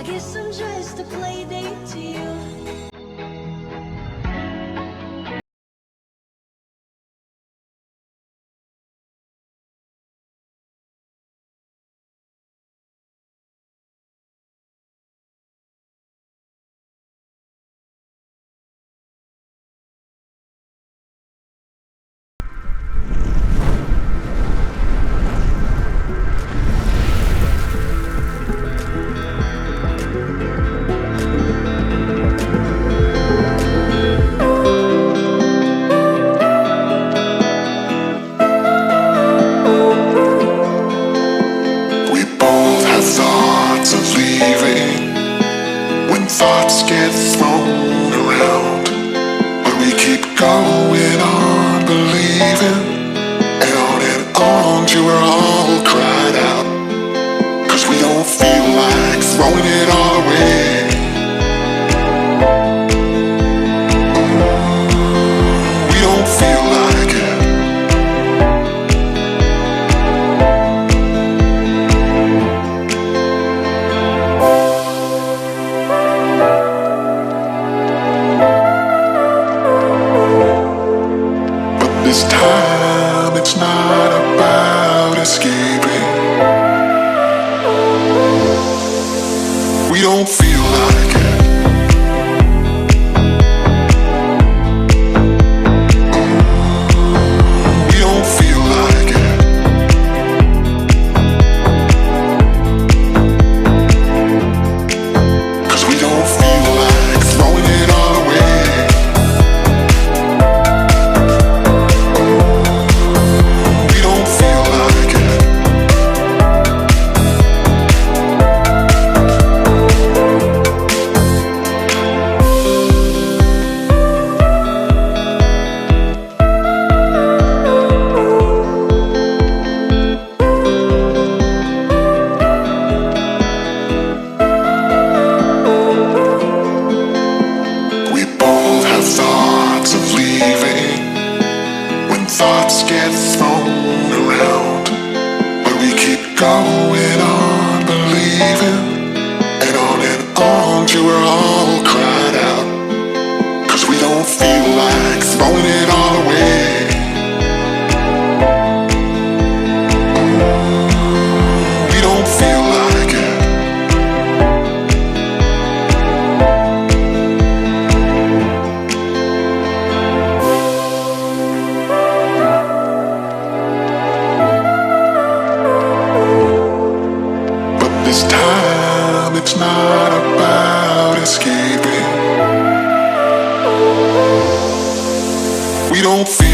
I guess I'm just a play date to you. Thoughts get thrown around, but we keep going on believing, and on till we're all cried out, 'cause we don't feel like throwing it all away. We don't feel like it. This time it's not about escaping. We don't feel like it. We don't feel like it. 'Cause we don't feel like throwing it all away. Thoughts get thrown around, but we keep going on believing, and on till we're all cried out, 'cause we don't feel like throwing it all away. We don't feel like it. This time it's not about escaping. We don't feel